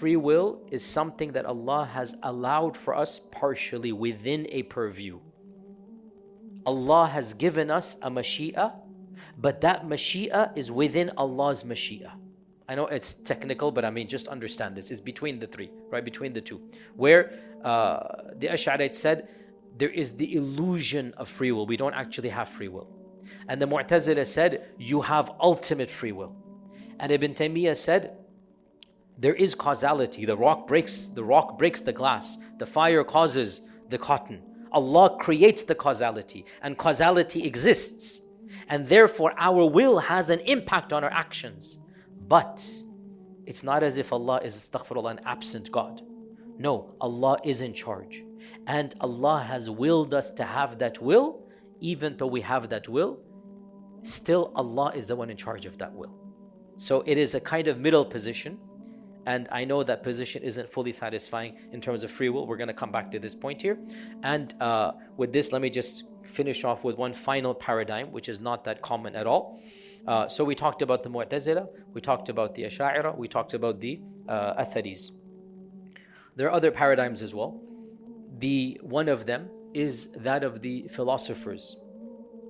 free will is something that Allah has allowed for us partially within a purview. Allah has given us a mashia, but that mashia is within Allah's mashia. I know it's technical, but I mean, just understand this. It's between the three, right? Between the two. Where the Ash'arites said, there is the illusion of free will. We don't actually have free will. And the Mu'tazila said, you have ultimate free will. And Ibn Taymiyyah said, there is causality. The rock breaks the glass. The fire causes the cotton. Allah creates the causality, and causality exists. And therefore our will has an impact on our actions. But it's not as if Allah is, astaghfirullah, an absent God. No, Allah is in charge. And Allah has willed us to have that will. Even though we have that will, still Allah is the one in charge of that will. So it is a kind of middle position. And I know that position isn't fully satisfying in terms of free will. We're going to come back to this point here. And with this, let me just finish off with one final paradigm, which is not that common at all. So we talked about the Mu'tazila, we talked about the Asha'ira, we talked about the Atharis. There are other paradigms as well. One of them is that of the philosophers,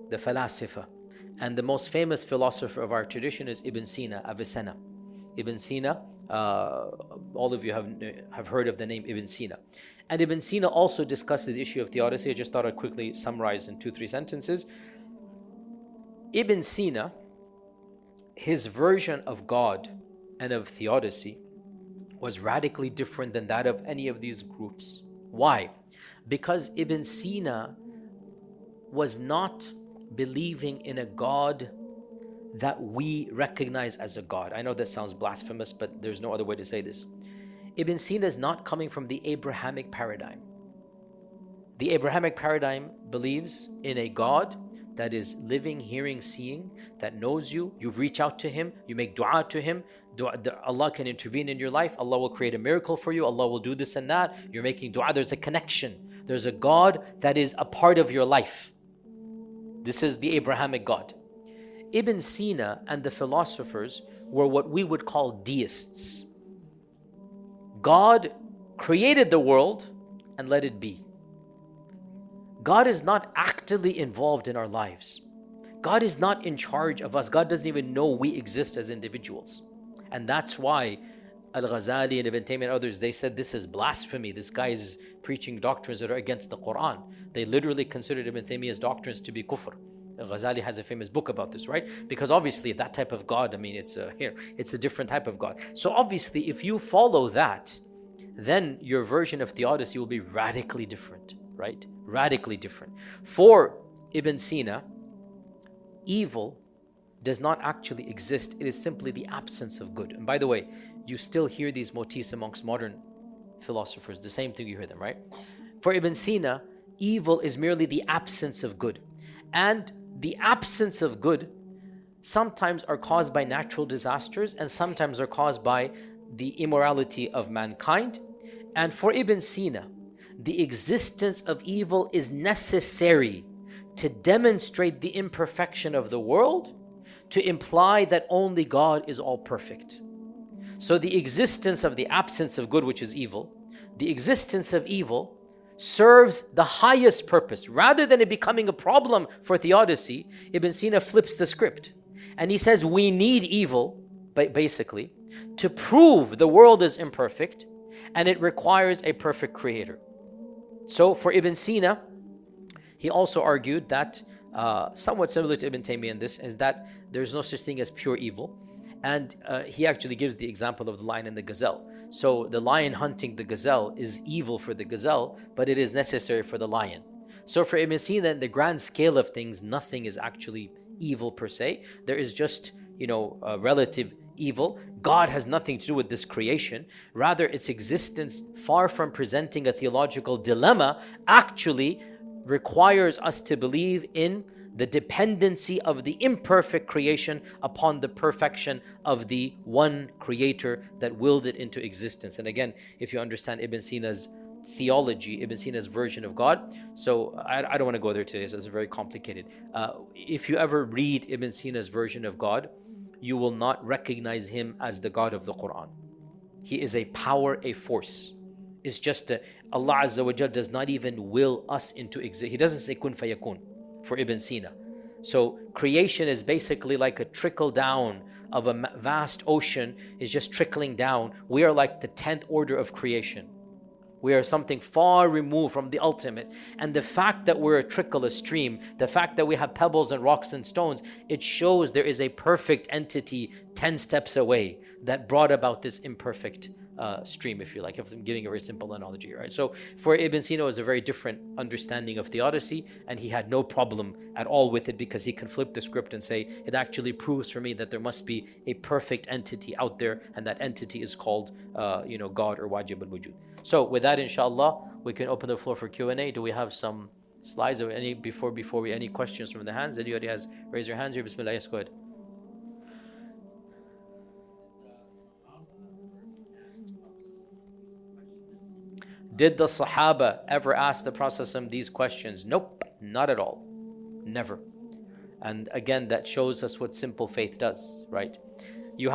the falasifa. And the most famous philosopher of our tradition is Ibn Sina, Avicenna. Ibn Sina, all of you have heard of the name Ibn Sina. And Ibn Sina also discussed the issue of theodicy. I just thought I'd quickly summarize in 2-3 sentences. Ibn Sina, his version of God and of theodicy was radically different than that of any of these groups. Why? Because Ibn Sina was not believing in a God that we recognize as a God. I know that sounds blasphemous, but there's no other way to say this. Ibn Sina is not coming from the Abrahamic paradigm. The Abrahamic paradigm believes in a God that is living, hearing, seeing, that knows you. You reach out to Him, you make dua to Him. Allah can intervene in your life. Allah will create a miracle for you. Allah will do this and that. You're making dua. There's a connection. There's a God that is a part of your life. This is the Abrahamic God. Ibn Sina and the philosophers were what we would call deists. God created the world and let it be. God is not actively involved in our lives. God is not in charge of us. God doesn't even know we exist as individuals. And that's why Al-Ghazali and Ibn Taymiyyah and others, they said this is blasphemy. This guy is preaching doctrines that are against the Quran. They literally considered Ibn Taymiyyah's doctrines to be kufr. Al-Ghazali has a famous book about this, right? Because obviously that type of God, I mean, it's a different type of God. So obviously if you follow that, then your version of theodicy will be radically different, right? Radically different. For Ibn Sina, evil does not actually exist. It is simply the absence of good. And by the way, you still hear these motifs amongst modern philosophers. The same thing, you hear them, right? For Ibn Sina, evil is merely the absence of good. And the absence of good sometimes are caused by natural disasters and sometimes are caused by the immorality of mankind. And for Ibn Sina, the existence of evil is necessary to demonstrate the imperfection of the world, to imply that only God is all perfect. So the existence of the absence of good, which is evil, the existence of evil serves the highest purpose. Rather than it becoming a problem for theodicy, Ibn Sina flips the script. And he says we need evil, basically, to prove the world is imperfect and it requires a perfect creator. So for Ibn Sina, he also argued that, somewhat similar to Ibn Taymiyyah in this, is that there's no such thing as pure evil. And he actually gives the example of the lion and the gazelle. So the lion hunting the gazelle is evil for the gazelle, but it is necessary for the lion. So for Ibn Sina, in the grand scale of things, nothing is actually evil per se. There is just, relative evil. God has nothing to do with this creation. Rather, its existence, far from presenting a theological dilemma, actually requires us to believe in the dependency of the imperfect creation upon the perfection of the one creator that willed it into existence. And again, if you understand Ibn Sina's theology, Ibn Sina's version of God, so I don't want to go there today, so it's very complicated. If you ever read Ibn Sina's version of God, you will not recognize him as the God of the Quran. He is a power, a force. It's just Allah Azza wa Jal does not even will us into existence. He doesn't say kun fayakun for Ibn Sina. So creation is basically like a trickle down of a vast ocean is just trickling down. We are like the 10th order of creation. We are something far removed from the ultimate. And the fact that we're a trickle, a stream, the fact that we have pebbles and rocks and stones, it shows there is a perfect entity 10 steps away that brought about this imperfect stream, if you like, if I'm giving a very simple analogy, right? So for Ibn Sina, it was a very different understanding of theodicy, and he had no problem at all with it because he can flip the script and say, it actually proves for me that there must be a perfect entity out there, and that entity is called, God or Wajib al-Wujud. So with that, inshallah, we can open the floor for Q&A. Do we have some slides or any before we any questions from the hands? Anybody has raise your hands here? Bismillah. Yes, go ahead. Did the Sahaba ever ask the Prophet these questions? Nope, not at all. Never. And again, that shows us what simple faith does, right? We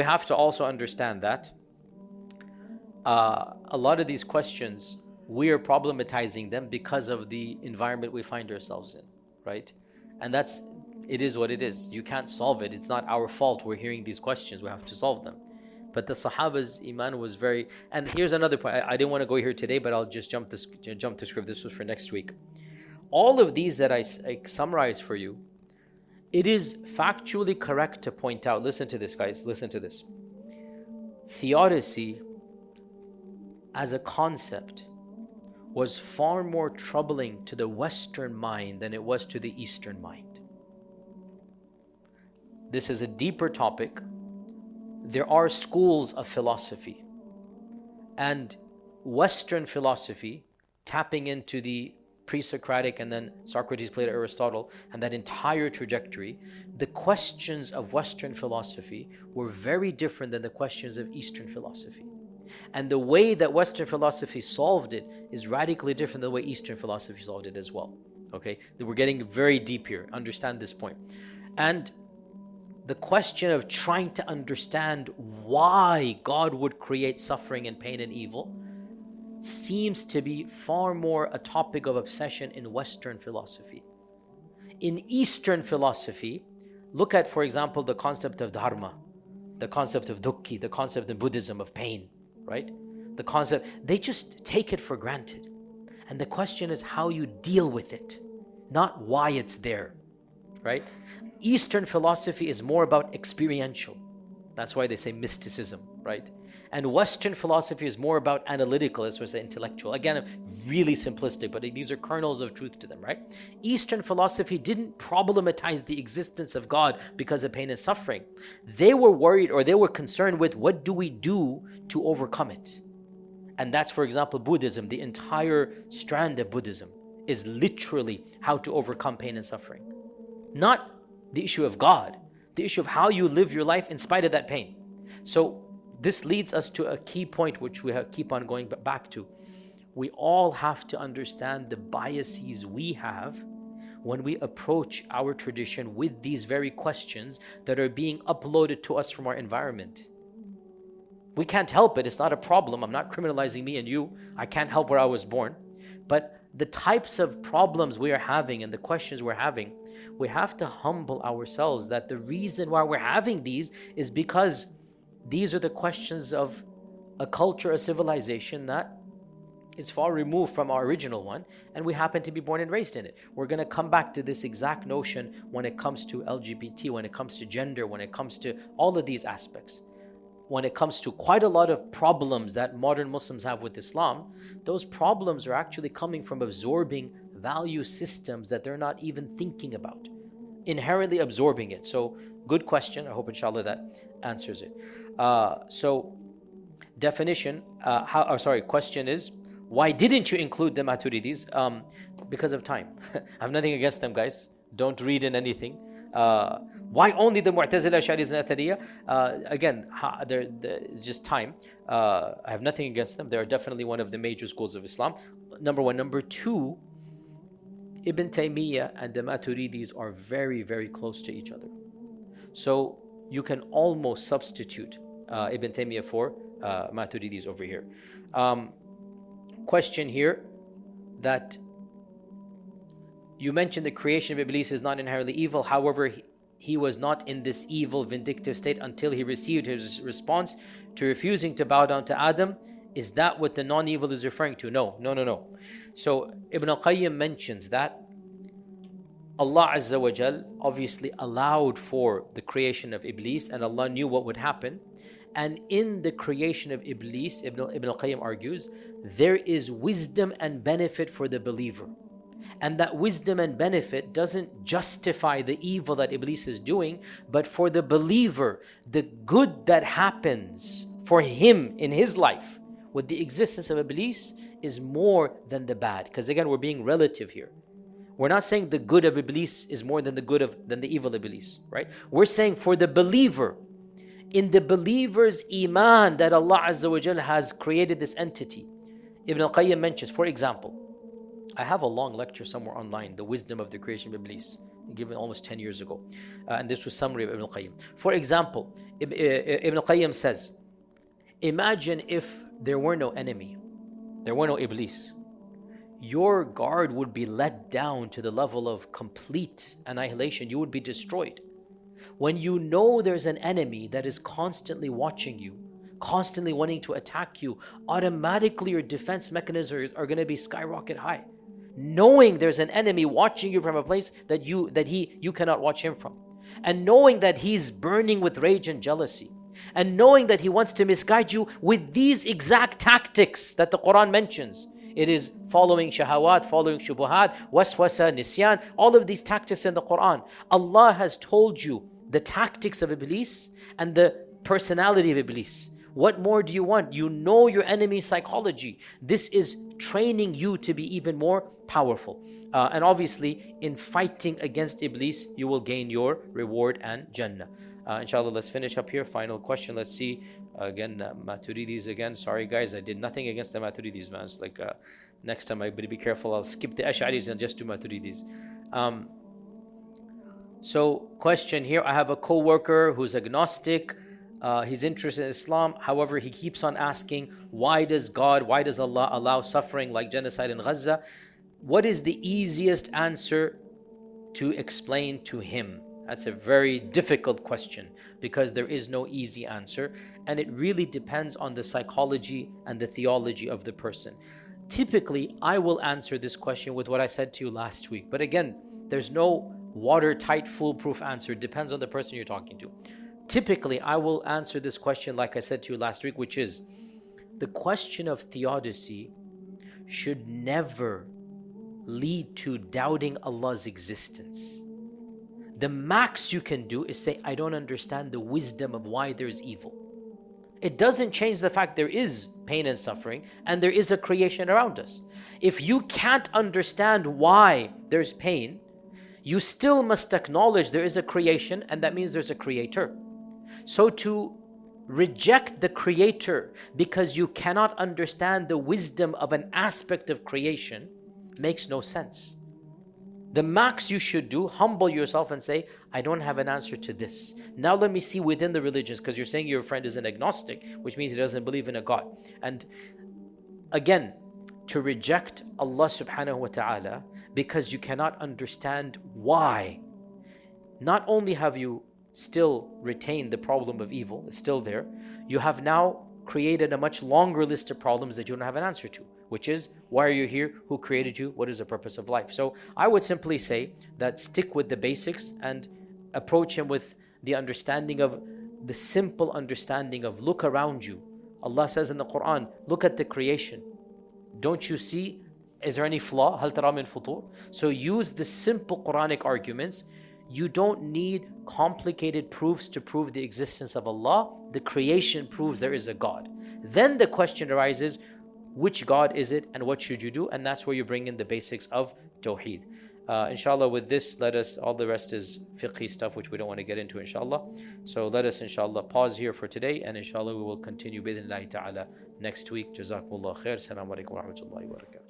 have to also understand that a lot of these questions, we are problematizing them because of the environment we find ourselves in, right? And it is what it is. You can't solve it. It's not our fault we're hearing these questions. We have to solve them. But the Sahaba's iman was very... And here's another point. I didn't want to go here today, but I'll just jump to script. This was for next week. All of these that I summarize for you, it is factually correct to point out. Listen to this, guys. Listen to this. Theodicy as a concept was far more troubling to the Western mind than it was to the Eastern mind. This is a deeper topic. There are schools of philosophy, and Western philosophy, tapping into the pre-Socratic and then Socrates, Plato, Aristotle, and that entire trajectory, the questions of Western philosophy were very different than the questions of Eastern philosophy. And the way that Western philosophy solved it is radically different than the way Eastern philosophy solved it as well. Okay, we're getting very deep here. Understand this point. And the question of trying to understand why God would create suffering and pain and evil seems to be far more a topic of obsession in Western philosophy. In Eastern philosophy, look at, for example, the concept of dharma, the concept of dukkhi, the concept in Buddhism of pain, right? The concept, they just take it for granted. And the question is how you deal with it, not why it's there, right? Eastern philosophy is more about experiential. That's why they say mysticism, right? And Western philosophy is more about analytical, as we say, intellectual. Again, really simplistic, but these are kernels of truth to them, right? Eastern philosophy didn't problematize the existence of God because of pain and suffering. They were worried, or they were concerned with, what do we do to overcome it? And that's, for example, Buddhism. The entire strand of Buddhism is literally how to overcome pain and suffering. Not the issue of God, the issue of how you live your life in spite of that pain. So this leads us to a key point which we keep on going back to. We all have to understand the biases we have when we approach our tradition with these very questions that are being uploaded to us from our environment. We can't help it. It's not a problem. I'm not criminalizing me and you. I can't help where I was born. But the types of problems we are having and the questions we're having, we have to humble ourselves that the reason why we're having these is because these are the questions of a culture, a civilization that is far removed from our original one, and we happen to be born and raised in it. We're going to come back to this exact notion when it comes to LGBT, when it comes to gender, when it comes to all of these aspects. When it comes to quite a lot of problems that modern Muslims have with Islam, those problems are actually coming from absorbing value systems that they're not even thinking about, inherently absorbing it. So good question. I hope inshallah that answers it. So definition, question is, why didn't you include the Maturidis? Because of time. I have nothing against them, guys. Don't read in anything. Why only the Mu'tazila, Ash'aris and Athariya? Again, they're just time. I have nothing against them. They are definitely one of the major schools of Islam. Number one. Number two, Ibn Taymiyyah and the Maturidis are very, very close to each other. So you can almost substitute Ibn Taymiyyah for Maturidis over here. Question here that you mentioned the creation of Iblis is not inherently evil. However, he was not in this evil, vindictive state until he received his response to refusing to bow down to Adam. Is that what the non-evil is referring to? No. So Ibn al-Qayyim mentions that Allah Azza wa Jal obviously allowed for the creation of Iblis, and Allah knew what would happen. And in the creation of Iblis, Ibn al-Qayyim argues, there is wisdom and benefit for the believer. And that wisdom and benefit doesn't justify the evil that Iblis is doing, but for the believer, the good that happens for him in his life with the existence of Iblis is more than the bad. Because again, we're being relative here. We're not saying the good of Iblis is more than the evil of Iblis, right? We're saying for the believer, in the believer's iman that Allah Azza wa Jal has created this entity. Ibn al-Qayyim mentions, for example, I have a long lecture somewhere online, The Wisdom of the Creation of Iblis, given almost 10 years ago. And this was summary of Ibn al-Qayyim. For example, Ibn al-Qayyim says, imagine if there were no enemy, there were no Iblis. Your guard would be let down to the level of complete annihilation. You would be destroyed. When you know there's an enemy that is constantly watching you, constantly wanting to attack you, automatically your defense mechanisms are going to be skyrocket high. Knowing there's an enemy watching you from a place that you cannot watch him from, and knowing that he's burning with rage and jealousy, and knowing that he wants to misguide you with these exact tactics that the Quran mentions. It is following shahawat, following shubuhat, waswasa, nisyan, all of these tactics in the Quran. Allah has told you the tactics of Iblis and the personality of Iblis. What more do you want? You know your enemy's psychology. This is training you to be even more powerful. And obviously, in fighting against Iblis, you will gain your reward and Jannah. Inshallah, let's finish up here. Final question. Let's see. Again, Maturidis again. Sorry guys, I did nothing against the Maturidis, man. It's like next time I better be careful. I'll skip the Ash'aris and just do Maturidis. So question here. I have a co-worker who's agnostic. He's interested in Islam. However, he keeps on asking, why does Allah allow suffering like genocide in Gaza? What is the easiest answer to explain to him? That's a very difficult question because there is no easy answer, and it really depends on the psychology and the theology of the person. Typically, I will answer this question with what I said to you last week. But again, there's no watertight, foolproof answer. It depends on the person you're talking to. Typically, I will answer this question like I said to you last week, which is the question of theodicy should never lead to doubting Allah's existence. The max you can do is say, I don't understand the wisdom of why there is evil. It doesn't change the fact there is pain and suffering and there is a creation around us. If you can't understand why there's pain, you still must acknowledge there is a creation, and that means there's a creator. So to reject the creator because you cannot understand the wisdom of an aspect of creation makes no sense. The max you should do, humble yourself and say, I don't have an answer to this. Now let me see within the religions, because you're saying your friend is an agnostic, which means he doesn't believe in a God. And again, to reject Allah subhanahu wa ta'ala because you cannot understand why, not only have you still retained the problem of evil, it's still there, you have now created a much longer list of problems that you don't have an answer to, which is, why are you here? Who created you? What is the purpose of life? So I would simply say that stick with the basics and approach him with the understanding of, the simple understanding of, look around you. Allah says in the Quran, look at the creation. Don't you see? Is there any flaw? هل ترى من فطور? So use the simple Quranic arguments. You don't need complicated proofs to prove the existence of Allah. The creation proves there is a God. Then the question arises, which God is it and what should you do? And that's where you bring in the basics of Tawheed. Inshallah, with this, all the rest is fiqhi stuff which we don't want to get into, inshallah. So let us, inshallah, pause here for today, and inshallah we will continue bidhnillahi ta'ala next week. Jazakumullah khair. Assalamu alaikum wa rahmatullahi wa barakatuh.